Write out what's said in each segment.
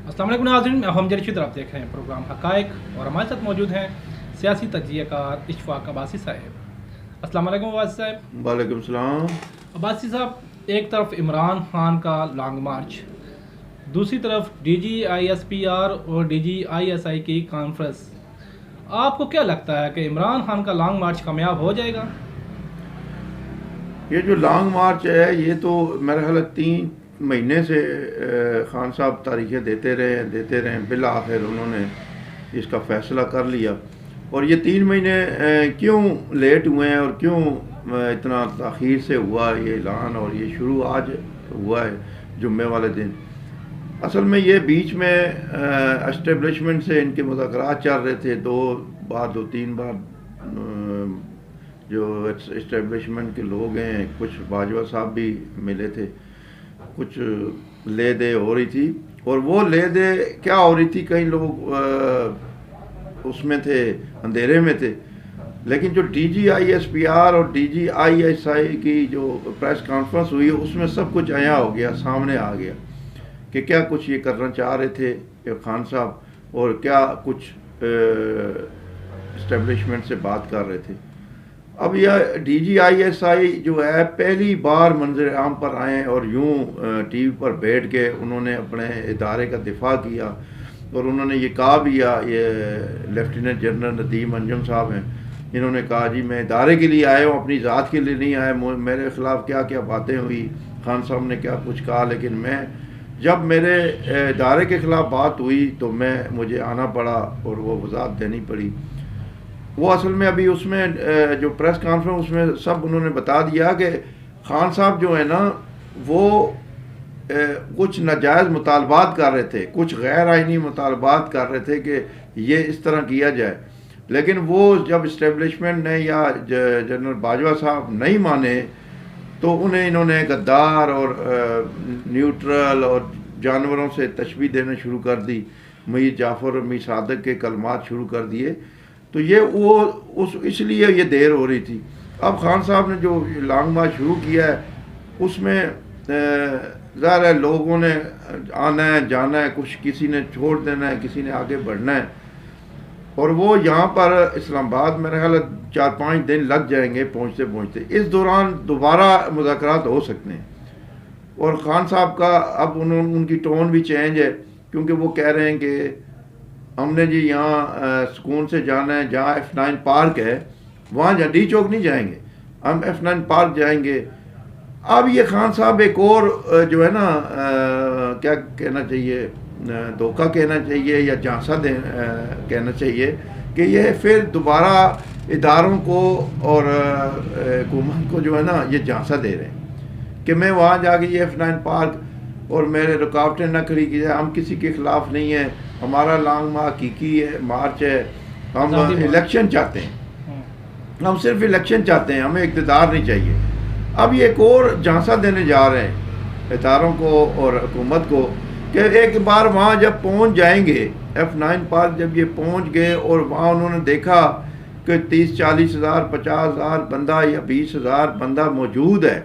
अस्सलाम वालेकुम नाज़रीन, मैं हम जरीशद, आप देख रहे हैं प्रोग्राम हक़ाइक़ और हमारे साथ मौजूद हैं सियासी तज्ज़ियाकार इशफ़ाक़ अब्बासी साहब। अस्सलाम वालेकुम अब्बासी साहब। वालेकुम सलाम। अब्बासी साहब, एक तरफ इमरान खान का लॉन्ग मार्च, दूसरी तरफ DGISPR और DGISI की कॉन्फ्रेंस, आपको क्या लगता है कि इमरान खान का लॉन्ग मार्च कामयाब हो जाएगा? ये जो लॉन्ग मार्च है ये तो मेरे ख्याल 3 महीने से खान साहब तारीखें देते रहे, बिल आखिर उन्होंने इसका फ़ैसला कर लिया। और ये 3 महीने क्यों लेट हुए हैं और क्यों इतना ताख़ीर से हुआ ये ऐलान, और ये शुरू आज हुआ है जुम्मे वाले दिन। असल में ये बीच में एस्टेब्लिशमेंट से इनके मुज़ाकरात चल रहे थे, 2-3 बार जो इस्टेब्लिशमेंट के लोग हैं, कुछ बाजवा साहब भी मिले थे, कुछ ले दे हो रही थी। और वो ले दे क्या हो रही थी, कई लोग उसमें थे, अंधेरे में थे। लेकिन जो DGISPR और DGISI की जो प्रेस कॉन्फ्रेंस हुई उसमें सब कुछ आया हो गया, सामने आ गया कि क्या कुछ ये करना चाह रहे थे खान साहब और क्या कुछ इस्टेब्लिशमेंट से बात कर रहे थे। अब यह DGISI जो है पहली बार मंजर आम पर आए और यूं TV पर बैठ के उन्होंने अपने इदारे का दिफा किया। और उन्होंने ये कहा भी, ये लेफ्टिनेंट जनरल नदीम अंजुम साहब हैं, इन्होंने कहा जी मैं इदारे के लिए आया हूँ, अपनी ज़ात के लिए नहीं आया। मेरे ख़िलाफ़ क्या क्या बातें हुई, खान साहब ने क्या कुछ कहा, लेकिन मैं जब मेरे इदारे के ख़िलाफ़ बात हुई तो मुझे आना पड़ा और वो वजाहत देनी पड़ी। वो असल में अभी उसमें जो प्रेस कॉन्फ्रेंस उसमें सब उन्होंने बता दिया कि खान साहब जो है ना वो कुछ नाजायज़ मुतालबात कर रहे थे, कुछ गैर आइनी मुतालबात कर रहे थे कि ये इस तरह किया जाए। लेकिन वो जब इस्टेब्लिशमेंट ने या जनरल बाजवा साहब नहीं माने तो उन्हें इन्होंने गद्दार और न्यूट्रल और जानवरों से तशबीह देना शुरू कर दी। मीर जाफ़र और मीर सादक के कलमात शुरू कर दिए। तो ये इसलिए ये देर हो रही थी। अब खान साहब ने जो लॉन्ग मार्च शुरू किया है उसमें ज़ाहिर है लोगों ने आना है, जाना है, कुछ किसी ने छोड़ देना है, किसी ने आगे बढ़ना है। और वो यहाँ पर इस्लामाबाद मेरे ख्याल 4-5 दिन लग जाएंगे पहुँचते पहुँचते। इस दौरान दोबारा मुज़ाकरात हो सकते हैं। और खान साहब का अब उनकी टोन भी चेंज है, क्योंकि वो कह रहे हैं कि हमने जी यहाँ सुकून से जाना है, जहाँ F9 पार्क है वहाँ जडी चौक नहीं जाएंगे, हम F9 पार्क जाएंगे। अब ये खान साहब एक और जो है ना क्या कहना चाहिए, धोखा कहना चाहिए या झांसा कहना चाहिए कि ये फिर दोबारा इदारों को और हुकूमत को जो है ना ये झांसा दे रहे हैं कि मैं वहाँ जाके ये F9 पार्क और मेरे रुकावटें न खड़ी की जाए। हम किसी के ख़िलाफ़ नहीं है, हमारा लॉन्ग हकीकी है, मार्च है, हम इलेक्शन चाहते हैं, हम सिर्फ इलेक्शन चाहते हैं, हमें इक़्तिदार नहीं चाहिए। अब ये एक और झांसा देने जा रहे हैं इदारों को और हुकूमत को कि एक बार वहाँ जब पहुँच जाएंगे F9 पार्क, जब ये पहुँच गए और वहाँ उन्होंने देखा कि 30-40 हज़ार 50 हज़ार बंदा या 20 हज़ार बंदा मौजूद है,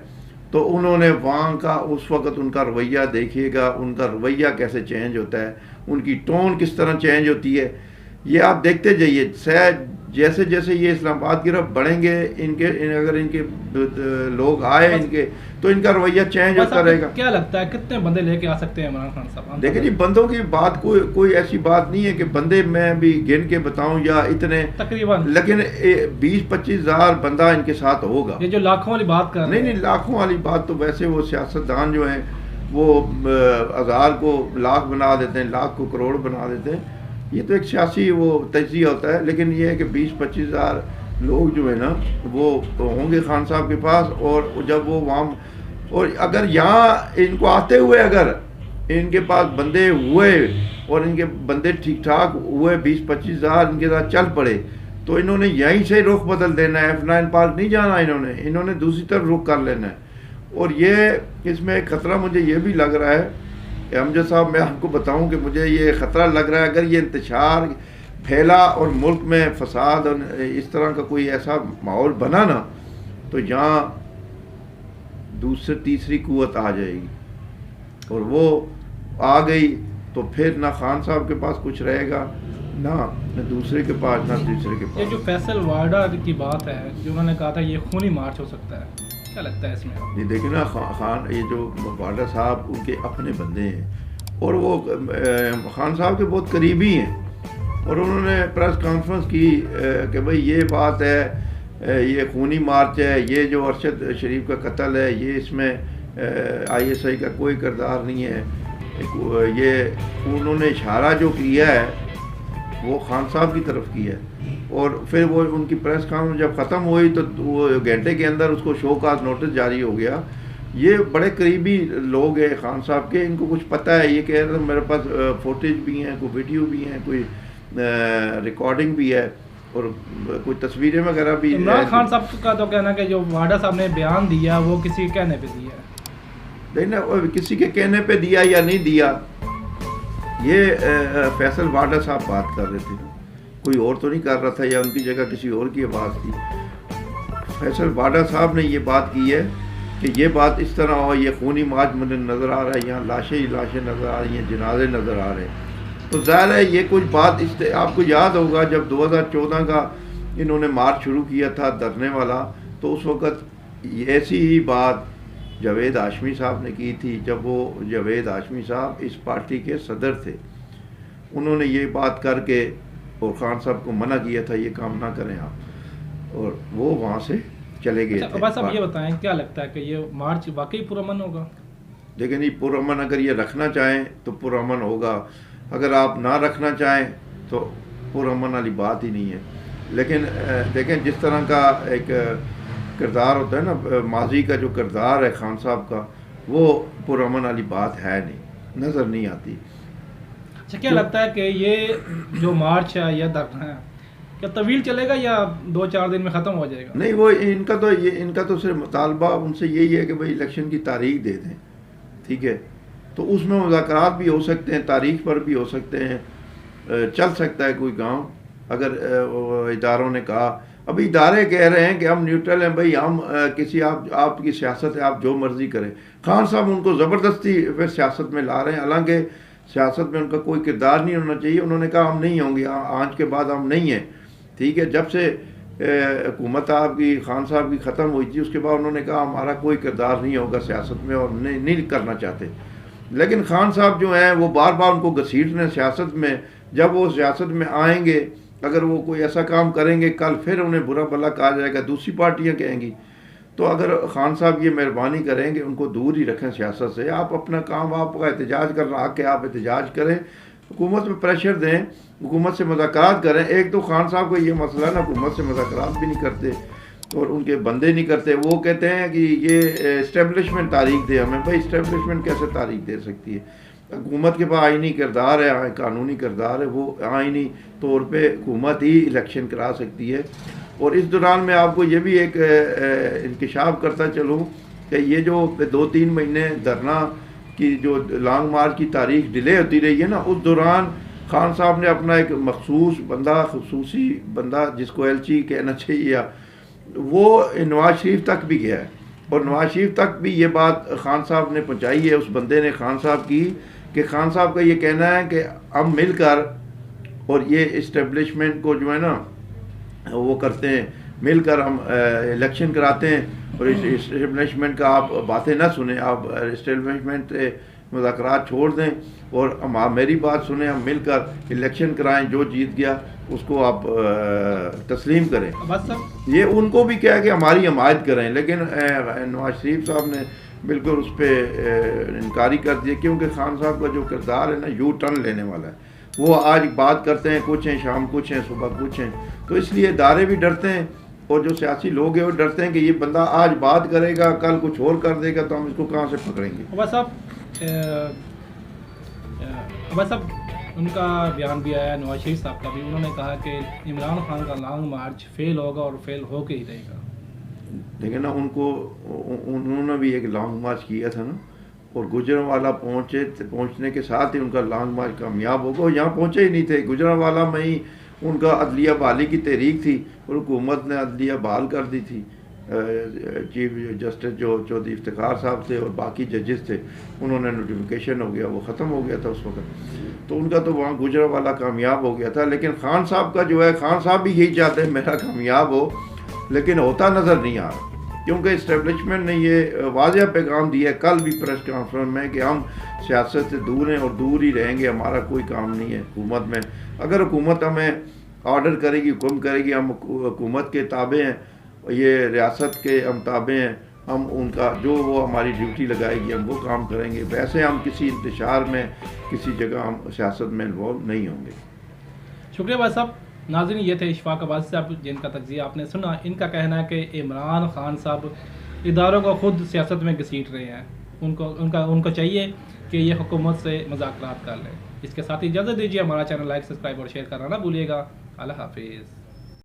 तो उन्होंने वहाँ का उस वक़्त उनका रवैया देखिएगा, उनका रवैया कैसे चेंज होता है, उनकी टोन किस तरह चेंज होती है, ये आप देखते जाइए। जैसे जैसे ये इस्लामाबाद की तरफ बढ़ेंगे, अगर इनके लोग आए इनके, तो इनका रवैया चेंज होता रहेगा। क्या लगता है कितने बंदे लेके आ सकते हैं इमरान खान साहब? देखिए जी, बंदों की बात कोई ऐसी बात नहीं है कि बंदे मैं भी गिन के बताऊं या इतने तकरीबन, लेकिन 20-25 हज़ार बंदा इनके साथ होगा। ये जो लाखों वाली बात कर नहीं, लाखों वाली बात तो वैसे वो सियासतदान जो हैं वो 1000 को लाख बना देते हैं, लाख को करोड़ बना देते हैं। ये तो एक सियासी वो तज्जिया होता है। लेकिन ये है कि 20-25 हज़ार लोग जो है ना वो होंगे खान साहब के पास। और जब वो वहाँ, और अगर यहाँ इनको आते हुए अगर इनके पास बंदे हुए और इनके बंदे ठीक ठाक हुए, 20-25 हज़ार इनके साथ चल पड़े, तो इन्होंने यहीं से रुख बदल देना है। F9 पार्क नहीं जाना इन्होंने दूसरी तरफ रुख कर लेना है। और ये इसमें एक ख़तरा मुझे ये भी लग रहा है कि अमजद साहब, मैं आपको बताऊं कि मुझे ये ख़तरा लग रहा है अगर ये इंतशार फैला और मुल्क में फसाद और इस तरह का कोई ऐसा माहौल बना ना, तो यहाँ दूसरी तीसरी कुव्वत आ जाएगी। और वो आ गई तो फिर ना खान साहब के पास कुछ रहेगा, ना दूसरे के पास, ना तीसरे के ये जो पास। फैसल वाडा की बात है, जो उन्होंने कहा था ये खूनी मार्च हो सकता है, क्या लगता है इसमें? ये देखिए ना, खान, ये जो वाडा साहब उनके अपने बंदे हैं और वो खान साहब के बहुत करीबी हैं, और उन्होंने प्रेस कॉन्फ्रेंस की कि भाई ये बात है, ये खूनी मार्च है, ये जो अरशद शरीफ का कत्ल है, ये इसमें आईएसआई का कोई किरदार नहीं है। ये उन्होंने इशारा जो किया है वो खान साहब की तरफ किया है, और फिर वो उनकी प्रेस कॉन्फ्रेंस जब ख़त्म हुई तो वो घंटे के अंदर उसको शो काज नोटिस जारी हो गया। ये बड़े करीबी लोग हैं खान साहब के, इनको कुछ पता है। ये कह रहे थे मेरे पास फुटेज भी हैं, कोई वीडियो भी हैं, कोई रिकॉर्डिंग भी है, और कोई तस्वीरें वगैरह भी। इमरान खान साहब का तो कहना है कि जो वाडा साहब ने बयान दिया वो किसी के कहने पे दिया है। नहीं ना, किसी के कहने पे दिया या नहीं दिया, ये फैसल वाडा साहब बात कर रहे थे, कोई और तो नहीं कर रहा था, या उनकी जगह किसी और की आवाज़ थी। फैसल वाडा साहब ने ये बात की है कि ये बात इस तरह हो, ये खूनी मार्च मुझे नज़र आ रहा है, यहाँ लाशें ही लाशें नज़र आ रही हैं, जनाजे नज़र आ रहे हैं। तो ज़ाहिर है ये कुछ बात आपको याद होगा जब 2014 का इन्होंने मार्च शुरू किया था धरने वाला, तो उस वक़्त ऐसी ही बात जावेद हाशमी साहब ने की थी, जब वो जावेद हाशमी साहब इस पार्टी के सदर थे। उन्होंने ये बात करके और खान साहब को मना किया था ये काम ना करें आप, और वो वहाँ से चले गए थे। बस अब ये बताएं, क्या लगता है कि ये मार्च वाकई पुरअमन होगा? लेकिन ये पुरअमन अगर ये रखना चाहें तो पुरअमन होगा, अगर आप ना रखना चाहें तो पुरअमन वाली बात ही नहीं है। लेकिन देखें, जिस तरह का एक किरदार होता है ना, माजी का जो किरदार है खान साहब का, वो पुरअमन वाली बात है नहीं, नज़र नहीं आती। अच्छा, क्या लगता है कि ये जो मार्च है या धरना है, क्या तवील चलेगा या 2-4 दिन में ख़त्म हो जाएगा? नहीं, वो इनका तो सिर्फ मुतालबा उनसे यही है कि भाई इलेक्शन की तारीख दे दें, ठीक है। तो उसमें मुज़ाकरात भी हो सकते हैं, तारीख पर भी हो सकते हैं, चल सकता है कोई गांव, अगर इदारों ने कहा। अभी इदारे कह रहे हैं कि हम न्यूट्रल हैं, भाई हम किसी आपकी सियासत है, आप जो मर्ज़ी करें। खान साहब उनको ज़बरदस्ती फिर सियासत में ला रहे हैं, हालांकि सियासत में उनका कोई किरदार नहीं होना चाहिए। उन्होंने कहा हम नहीं होंगे, आज के बाद हम नहीं हैं, ठीक है। जब से हुकूमत आपकी खान साहब की ख़त्म हुई थी, उसके बाद उन्होंने कहा हमारा कोई किरदार नहीं होगा सियासत में, और नहीं करना चाहते। लेकिन खान साहब जो हैं वो बार बार उनको घसीट रहे सियासत में। जब वो सियासत में आएंगे, अगर वो कोई ऐसा काम करेंगे, कल फिर उन्हें बुरा भला कहा जाएगा, दूसरी पार्टियां कहेंगी। तो अगर खान साहब ये मेहरबानी करेंगे, उनको दूर ही रखें सियासत से। आप अपना काम, आपका एहतजाज करना आके आप एहतजाज करें, हुकूमत में प्रेशर दें, हुकूमत से मुज़ाकरात करें। एक तो खान साहब को ये मसला है ना, हुकूमत से मुज़ाकरात भी नहीं करते और उनके बंदे नहीं करते। वो कहते हैं कि ये इस्टेब्लिशमेंट तारीख दे हमें। भाई इस्टेब्लिशमेंट कैसे तारीख दे सकती है? हुकूमत के पास आइनी किरदार है, कानूनी किरदार है, वो आइनी तौर पे हुकूमत ही इलेक्शन करा सकती है। और इस दौरान मैं आपको ये भी एक इंकशाफ करता चलूँ कि ये जो 2-3 महीने धरना की जो लॉन्ग मार्च की तारीख डिले होती रही है ना, उस दौरान खान साहब ने अपना एक मखसूस बंदा, खसूसी बंदा, जिसको एलची कहना चाहिए, वो नवाज शरीफ तक भी गया है, और नवाज शरीफ तक भी ये बात खान साहब ने पहुंचाई है। उस बंदे ने खान साहब की कि खान साहब का ये कहना है कि हम मिलकर और ये इस्टेब्लिशमेंट को जो है ना वो करते हैं, मिलकर हम इलेक्शन कराते हैं। और इस इस्टेब्लिशमेंट का आप बातें ना सुने, आप इस्टेब्लिशमेंट से मुज़ाकरात छोड़ दें और मेरी बात सुने, हम मिलकर इलेक्शन कराएं, जो जीत गया उसको आप तस्लीम करें। बस सब ये उनको भी क्या है कि हमारी हमायत करें। लेकिन नवाज शरीफ साहब ने बिल्कुल उस पर इनकारी कर दिया, क्योंकि खान साहब का जो किरदार है ना, यू टर्न लेने वाला है। वो आज बात करते हैं कुछ हैं, शाम कुछ हैं, सुबह कुछ हैं। तो इसलिए इदारे भी डरते हैं और जो सियासी लोग हैं वो डरते हैं कि ये बंदा आज बात करेगा, कल कुछ और कर देगा, तो हम इसको कहाँ से पकड़ेंगे। बस अब उनका बयान भी आया, नवाज शरीफ साहब का भी। उन्होंने कहा कि इमरान खान का लॉन्ग मार्च फेल होगा और फेल होके ही रहेगा। लेकिन ना उन्होंने भी एक लॉन्ग मार्च किया था ना, और गुजरांवाला पहुंचने के साथ ही उनका लॉन्ग मार्च कामयाब होगा। और यहाँ पहुंचे ही नहीं थे, गुजरांवाला में ही उनका अदलिया बहाली की तहरीक थी और हुकूमत ने अदलिया बहाल कर दी थी। चीफ जस्टिस जो चौधरी इफ्तिखार साहब थे और बाकी जजेस थे, उन्होंने नोटिफिकेशन हो गया, वो ख़त्म हो गया था उस वक्त, तो उनका तो वहाँ गुजरांवाला कामयाब हो गया था। लेकिन खान साहब का जो है, खान साहब भी यही चाहते हैं मेरा कामयाब हो, लेकिन होता नज़र नहीं आ रहा, क्योंकि इस्टेब्लिशमेंट ने ये वाज़ेह पैगाम दिया है कल भी प्रेस कॉन्फ्रेंस में कि हम सियासत से दूर हैं और दूर ही रहेंगे, हमारा कोई काम नहीं है हुकूमत में। अगर हुकूमत हमें ऑर्डर करेगी, हुक्म करेगी, हम हुकूमत के ताबे हैं, ये रियासत के हम ताबे हैं, हम उनका जो वो हमारी ड्यूटी लगाएगी हम वो काम करेंगे। वैसे हम किसी इंतशार में, किसी जगह हम सियासत में इन्वॉल्व नहीं होंगे। शुक्रिया भाई साहब। नाज़रीन, ये थे इशफाक अब्बासी साहब जिनका तज्ज़िया आपने सुना। इनका कहना है कि इमरान खान साहब इदारों को खुद सियासत में घसीट रहे हैं, उनको चाहिए कि ये हुकूमत से मुज़ाकरात कर लें। इसके साथ ही इजाज़त दीजिए। हमारा चैनल लाइक, सब्सक्राइब और शेयर करना ना भूलिएगा। अल्लाह हाफिज़।